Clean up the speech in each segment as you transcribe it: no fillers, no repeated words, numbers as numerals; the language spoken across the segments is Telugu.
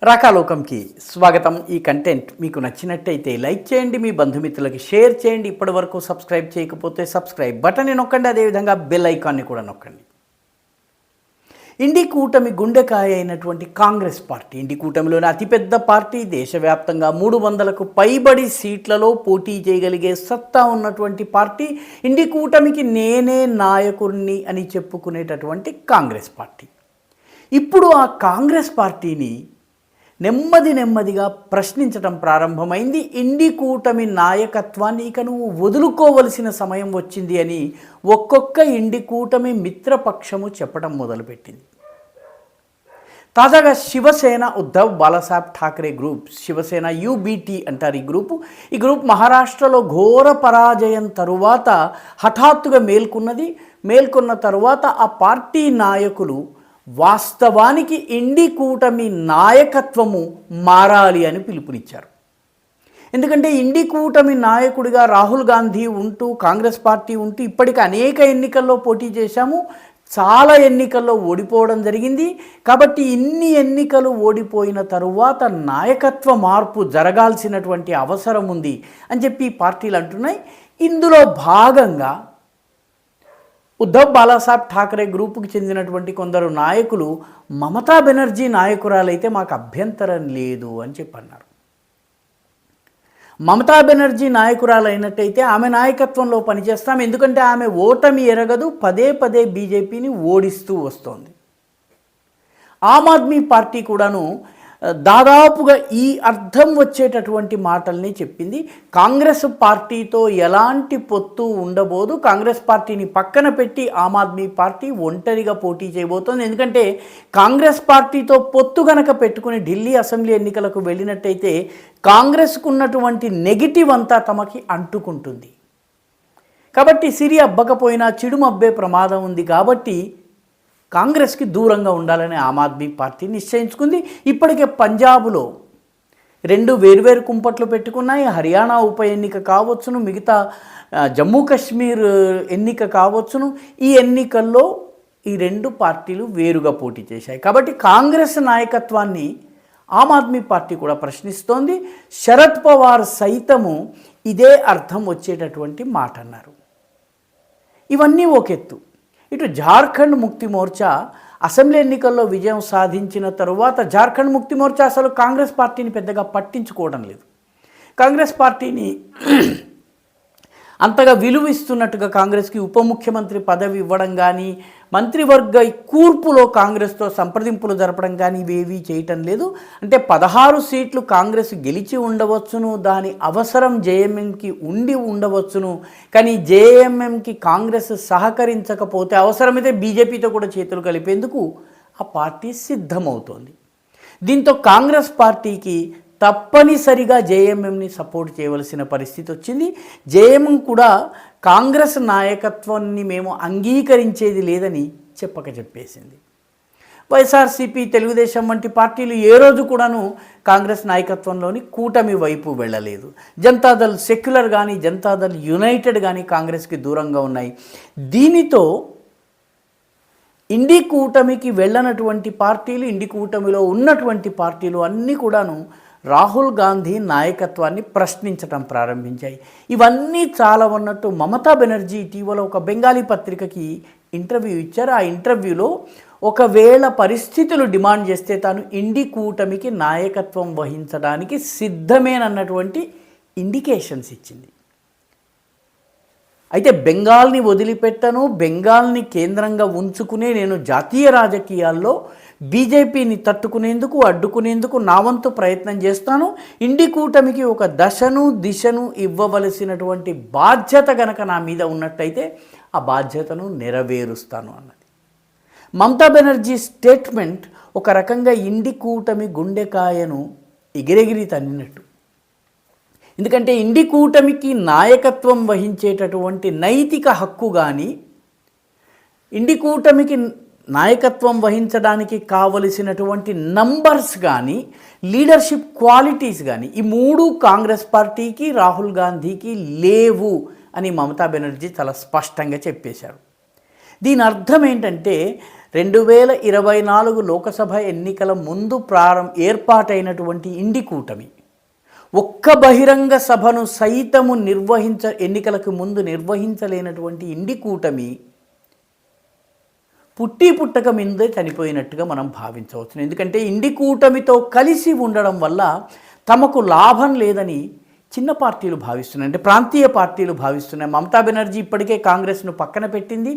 రాకాలోకంకి స్వాగతం. ఈ కంటెంట్ మీకు నచ్చినట్టయితే లైక్ చేయండి, మీ బంధుమిత్రులకి షేర్ చేయండి. ఇప్పటివరకు సబ్స్క్రైబ్ చేయకపోతే సబ్స్క్రైబ్ బటన్ని నొక్కండి, అదేవిధంగా బెల్ ఐకాన్ని కూడా నొక్కండి. ఇండి కూటమి గుండెకాయ అయినటువంటి కాంగ్రెస్ పార్టీ, ఇండి కూటమిలోని అతిపెద్ద పార్టీ, దేశవ్యాప్తంగా 300కు పైబడి సీట్లలో పోటీ చేయగలిగే సత్తా ఉన్నటువంటి పార్టీ, ఇండి కూటమికి నేనే నాయకుడిని అని చెప్పుకునేటటువంటి కాంగ్రెస్ పార్టీ. ఇప్పుడు ఆ కాంగ్రెస్ పార్టీని నెమ్మదిగా ప్రశ్నించడం ప్రారంభమైంది. ఇండి కూటమి నాయకత్వాన్ని ఇక నువ్వు వదులుకోవలసిన సమయం వచ్చింది అని ఒక్కొక్క ఇండి కూటమి మిత్రపక్షము చెప్పడం మొదలుపెట్టింది. తాజాగా శివసేన ఉద్ధవ్ బాలాసాహెబ్ ఠాకరే గ్రూప్, శివసేన UBT అంటారు ఈ గ్రూప్ మహారాష్ట్రలో ఘోర పరాజయం తరువాత హఠాత్తుగా మేల్కొన్న తరువాత ఆ పార్టీ నాయకులు వాస్తవానికి ఇండి కూటమి నాయకత్వము మారాలి అని పిలుపునిచ్చారు. ఎందుకంటే ఇండి కూటమి నాయకుడిగా రాహుల్ గాంధీ ఉంటూ, కాంగ్రెస్ పార్టీ ఉంటూ ఇప్పటికి అనేక ఎన్నికల్లో పోటీ చేశాము, చాలా ఎన్నికల్లో ఓడిపోవడం జరిగింది. కాబట్టి ఇన్ని ఎన్నికలు ఓడిపోయిన తరువాత నాయకత్వ మార్పు జరగాల్సినటువంటి అవసరం ఉంది అని చెప్పి పార్టీలు అంటున్నాయి. ఇందులో భాగంగా ఉద్ధవ్ బాలాసాహెబ్ ఠాకరే గ్రూపుకి చెందినటువంటి కొందరు నాయకులు మమతా బెనర్జీ నాయకురాలైతే మాకు అభ్యంతరం లేదు అని చెప్పన్నారు. మమతా బెనర్జీ నాయకురాలు అయినట్టయితే ఆమె నాయకత్వంలో పనిచేస్తాం, ఎందుకంటే ఆమె ఓటమి ఎరగదు, పదే బీజేపీని ఓడిస్తూ వస్తోంది. ఆమ్ ఆద్మీ పార్టీ కూడాను దాదాపుగా ఈ అర్థం వచ్చేటటువంటి మాటల్ని చెప్పింది. కాంగ్రెస్ పార్టీతో ఎలాంటి పొత్తు ఉండబోదు, కాంగ్రెస్ పార్టీని పక్కన పెట్టి ఆమ్ ఆద్మీ పార్టీ ఒంటరిగా పోటీ చేయబోతోంది. ఎందుకంటే కాంగ్రెస్ పార్టీతో పొత్తు గనక పెట్టుకుని ఢిల్లీ అసెంబ్లీ ఎన్నికలకు వెళ్ళినట్టయితే కాంగ్రెస్కు ఉన్నటువంటి నెగిటివ్ అంతా తమకి అంటుకుంటుంది. కాబట్టి సిరి అబ్బకపోయినా చిడుము అబ్బే ప్రమాదం ఉంది. కాబట్టి కాంగ్రెస్కి దూరంగా ఉండాలని ఆమ్ ఆద్మీ పార్టీ నిశ్చయించుకుంది. ఇప్పటికే పంజాబ్లో 2 వేర్వేరు కుంపట్లు పెట్టుకున్నాయి. హర్యానా ఉప ఎన్నిక కావచ్చును, మిగతా జమ్మూ కాశ్మీర్ ఎన్నిక కావచ్చును, ఈ ఎన్నికల్లో ఈ 2 పార్టీలు వేరుగా పోటీ చేశాయి. కాబట్టి కాంగ్రెస్ నాయకత్వాన్ని ఆమ్ ఆద్మీ పార్టీ కూడా ప్రశ్నిస్తోంది. శరద్ పవార్ సైతము ఇదే అర్థం వచ్చేటటువంటి మాట అన్నారు. ఇవన్నీ ఒకెత్తు. ఇటు జార్ఖండ్ ముక్తి మోర్చా అసెంబ్లీ ఎన్నికల్లో విజయం సాధించిన తరువాత జార్ఖండ్ ముక్తి మోర్చా అసలు కాంగ్రెస్ పార్టీని పెద్దగా పట్టించుకోవడం లేదు. కాంగ్రెస్ పార్టీని అంతగా విలువిస్తున్నట్టుగా కాంగ్రెస్కి ఉప ముఖ్యమంత్రి పదవి ఇవ్వడం కానీ, మంత్రివర్గ కూర్పులో కాంగ్రెస్తో సంప్రదింపులు జరపడం కానీ ఇవేవీ చేయటం లేదు. అంటే 16 సీట్లు కాంగ్రెస్ గెలిచి ఉండవచ్చును, దాని అవసరం జేఎంఎంకి ఉండి ఉండవచ్చును. కానీ జేఎంఎంకి కాంగ్రెస్ సహకరించకపోతే అవసరమైతే బీజేపీతో కూడా చేతులు కలిపేందుకు ఆ పార్టీ సిద్ధమవుతోంది. దీంతో కాంగ్రెస్ పార్టీకి తప్పనిసరిగా జేఎంఎంని సపోర్ట్ చేయవలసిన పరిస్థితి వచ్చింది. జేఎంఎం కూడా కాంగ్రెస్ నాయకత్వాన్ని మేము అంగీకరించేది లేదని చెప్పేసింది. వైఎస్ఆర్సీపీ, తెలుగుదేశం వంటి పార్టీలు ఏ రోజు కూడాను కాంగ్రెస్ నాయకత్వంలోని కూటమి వైపు వెళ్ళలేదు. జనతాదళ్ సెక్యులర్ కానీ, జనతాదళ్ యునైటెడ్ కానీ కాంగ్రెస్కి దూరంగా ఉన్నాయి. దీనితో ఇండి కూటమికి వెళ్ళనటువంటి పార్టీలు, ఇండి కూటమిలో ఉన్నటువంటి పార్టీలు అన్నీ కూడాను రాహుల్ గాంధీ నాయకత్వాన్ని ప్రశ్నించడం ప్రారంభించాయి. ఇవన్నీ చాలా ఉన్నట్టు మమతా బెనర్జీ ఇటీవల ఒక బెంగాలీ పత్రికకి ఇంటర్వ్యూ ఇచ్చారు. ఆ ఇంటర్వ్యూలో ఒకవేళ పరిస్థితులు డిమాండ్ చేస్తే తాను ఇండి కూటమికి నాయకత్వం వహించడానికి సిద్ధమేనన్నటువంటి ఇండికేషన్స్ ఇచ్చింది. అయితే బెంగాల్ని వదిలిపెట్టను, బెంగాల్ని కేంద్రంగా ఉంచుకునే నేను జాతీయ రాజకీయాల్లో బీజేపీని తట్టుకునేందుకు, అడ్డుకునేందుకు నా వంతు ప్రయత్నం చేస్తాను. ఇండి కూటమికి ఒక దిశను ఇవ్వవలసినటువంటి బాధ్యత గనక నా మీద ఉన్నట్టయితే ఆ బాధ్యతను నెరవేరుస్తాను అన్నది మమతా బెనర్జీ స్టేట్మెంట్. ఒక రకంగా ఇండి కూటమి గుండెకాయను ఎగిరెగిరి తన్నినట్టు. ఎందుకంటే ఇండి కూటమికి నాయకత్వం వహించేటటువంటి నైతిక హక్కు కానీ, ఇండి కూటమికి నాయకత్వం వహించడానికి కావలసినటువంటి నంబర్స్ కానీ, లీడర్షిప్ క్వాలిటీస్ కానీ ఈ 3 కాంగ్రెస్ పార్టీకి, రాహుల్ గాంధీకి లేవు అని మమతా బెనర్జీ చాలా స్పష్టంగా చెప్పేశారు. దీని అర్థం ఏంటంటే 2024 లోకసభ ఎన్నికల ముందు ఏర్పాటైనటువంటి ఇండి కూటమి ఒక్క బహిరంగ సభను సైతము ఎన్నికలకు ముందు నిర్వహించలేనటువంటి ఇండి కూటమి పుట్టక ముందే చనిపోయినట్టుగా మనం భావించవచ్చు. ఎందుకంటే ఇండి కూటమితో కలిసి ఉండడం వల్ల తమకు లాభం లేదని చిన్న పార్టీలు భావిస్తున్నాయి, అంటే ప్రాంతీయ పార్టీలు భావిస్తున్నాయి. మమతా బెనర్జీ ఇప్పటికే కాంగ్రెస్ను పక్కన పెట్టింది.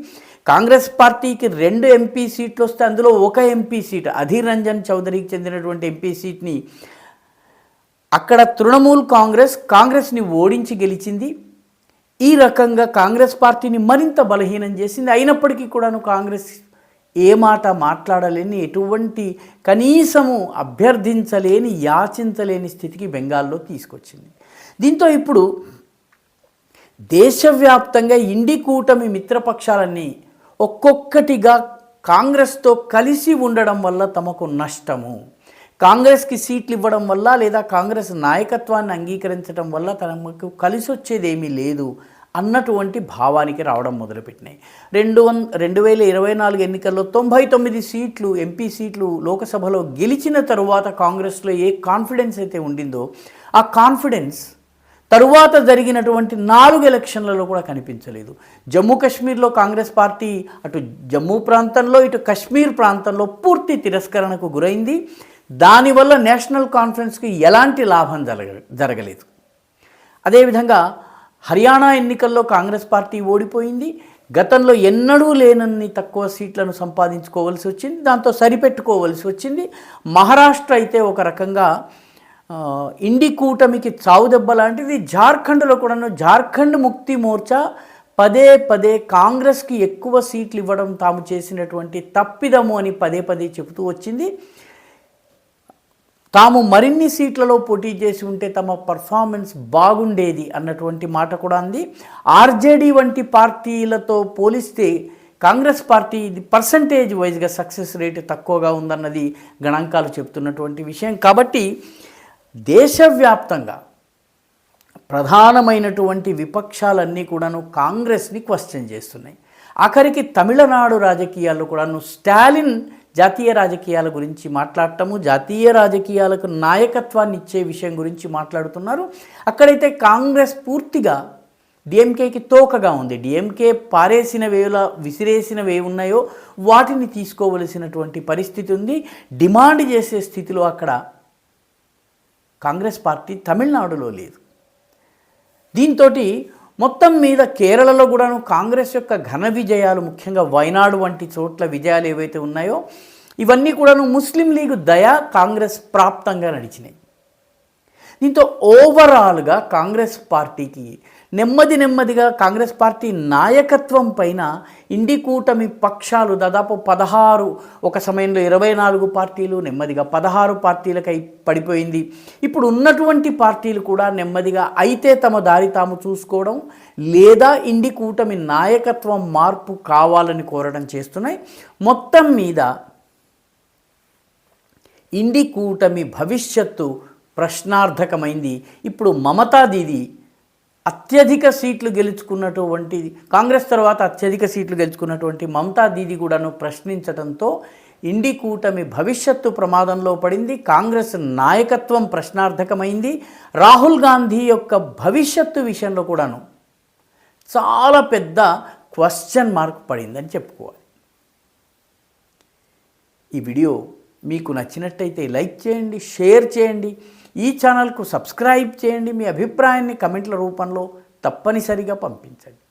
కాంగ్రెస్ పార్టీకి 2 ఎంపీ సీట్లు వస్తే అందులో ఒక ఎంపీ సీట్ అధీర్ రంజన్ చౌదరికి చెందినటువంటి ఎంపీ సీట్ని అక్కడ తృణమూల్ కాంగ్రెస్ని ఓడించి గెలిచింది. ఈ రకంగా కాంగ్రెస్ పార్టీని మరింత బలహీనం చేసింది. అయినప్పటికీ కూడాను కాంగ్రెస్ ఏ మాట మాట్లాడలేని, ఎటువంటి కనీసము అభ్యర్థించలేని, యాచించలేని స్థితికి బెంగాల్లో తీసుకొచ్చింది. దీంతో ఇప్పుడు దేశవ్యాప్తంగా ఇండి కూటమి మిత్రపక్షాలన్నీ ఒక్కొక్కటిగా కాంగ్రెస్తో కలిసి ఉండడం వల్ల తమకు నష్టము, కాంగ్రెస్కి సీట్లు ఇవ్వడం వల్ల లేదా కాంగ్రెస్ నాయకత్వాన్ని అంగీకరించడం వల్ల తమకు కలిసి వచ్చేది ఏమీ లేదు అన్నటువంటి భావానికి రావడం మొదలుపెట్టినాయి. 2024 ఎన్నికల్లో 99 సీట్లు ఎంపీ సీట్లు లోకసభలో గెలిచిన తరువాత కాంగ్రెస్లో ఏ కాన్ఫిడెన్స్ అయితే ఉండిందో ఆ కాన్ఫిడెన్స్ తరువాత జరిగినటువంటి 4 ఎలక్షన్లలో కూడా కనిపించలేదు. జమ్మూ కాశ్మీర్లో కాంగ్రెస్ పార్టీ అటు జమ్మూ ప్రాంతంలో ఇటు కశ్మీర్ ప్రాంతంలో పూర్తి తిరస్కరణకు గురైంది. దానివల్ల నేషనల్ కాన్ఫరెన్స్కి ఎలాంటి లాభం జరగలేదు. అదేవిధంగా హర్యానా ఎన్నికల్లో కాంగ్రెస్ పార్టీ ఓడిపోయింది. గతంలో ఎన్నడూ లేనన్ని తక్కువ సీట్లను సంపాదించుకోవాల్సి వచ్చింది, దాంతో సరిపెట్టుకోవాల్సి వచ్చింది. మహారాష్ట్ర అయితే ఒక రకంగా ఇండి కూటమికి చావుదెబ్బ లాంటిది. జార్ఖండ్లో కూడాను జార్ఖండ్ ముక్తి మోర్చా పదే కాంగ్రెస్కి ఎక్కువ సీట్లు ఇవ్వడం తాము చేసినటువంటి తప్పిదము అని పదే చెబుతూ వచ్చింది. తాము మరిన్ని సీట్లలో పోటీ చేసి ఉంటే తమ పర్ఫార్మెన్స్ బాగుండేది అన్నటువంటి మాట కూడా అంది. ఆర్జేడీ వంటి పార్టీలతో పోలిస్తే కాంగ్రెస్ పార్టీ ఇది పర్సంటేజ్ వైజ్గా సక్సెస్ రేటు తక్కువగా ఉందన్నది గణాంకాలు చెప్తున్నటువంటి విషయం. కాబట్టి దేశవ్యాప్తంగా ప్రధానమైనటువంటి విపక్షాలన్నీ కూడాను కాంగ్రెస్ని క్వశ్చన్ చేస్తున్నాయి. ఆఖరికి తమిళనాడు రాజకీయాల్లో కూడాను స్టాలిన్ జాతీయ రాజకీయాల గురించి మాట్లాడటము, జాతీయ రాజకీయాలకు నాయకత్వాన్ని ఇచ్చే విషయం గురించి మాట్లాడుతున్నారు. అక్కడైతే కాంగ్రెస్ పూర్తిగా డిఎంకేకి తోకగా ఉంది. డిఎంకే విసిరేసినవి ఉన్నాయో వాటిని తీసుకోవలసినటువంటి పరిస్థితి ఉంది. డిమాండ్ చేసే స్థితిలో అక్కడ కాంగ్రెస్ పార్టీ తమిళనాడులో లేదు. దీంతో మొత్తం మీద కేరళలో కూడాను కాంగ్రెస్ యొక్క ఘన విజయాలు, ముఖ్యంగా వయనాడు వంటి చోట్ల విజయాలు ఏవైతే ఉన్నాయో ఇవన్నీ కూడాను ముస్లిం లీగ్ దయా కాంగ్రెస్ ప్రాప్తంగా నడిచినాయి. దీంతో ఓవరాల్గా కాంగ్రెస్ పార్టీకి నెమ్మదిగా కాంగ్రెస్ పార్టీ నాయకత్వం పైన ఇండి కూటమి పక్షాలు దాదాపు 16, ఒక సమయంలో 24 పార్టీలు నెమ్మదిగా 16 పార్టీలకై పడిపోయింది. ఇప్పుడు ఉన్నటువంటి పార్టీలు కూడా నెమ్మదిగా అయితే తమ దారి తాము చూసుకోవడం లేదా ఇండి కూటమి నాయకత్వం మార్పు కావాలని కోరడం చేస్తున్నాయి. మొత్తం మీద ఇండి కూటమి భవిష్యత్తు ప్రశ్నార్థకమైంది. ఇప్పుడు మమతా దీది అత్యధిక సీట్లు గెలుచుకున్నటువంటి కాంగ్రెస్ తర్వాత అత్యధిక సీట్లు గెలుచుకున్నటువంటి మమతా దీది కూడాను ప్రశ్నించడంతో ఇండి కూటమి భవిష్యత్తు ప్రమాదంలో పడింది. కాంగ్రెస్ నాయకత్వం ప్రశ్నార్థకమైంది. రాహుల్ గాంధీ యొక్క భవిష్యత్తు విషయంలో కూడాను చాలా పెద్ద క్వశ్చన్ మార్క్ పడిందని చెప్పుకోవాలి. ఈ వీడియో మీకు నచ్చినట్టయితే లైక్ చేయండి, షేర్ చేయండి, ఈ ఛానల్కు సబ్స్క్రైబ్ చేయండి. మీ అభిప్రాయాన్ని కమెంట్ల రూపంలో తప్పనిసరిగా పంపించండి.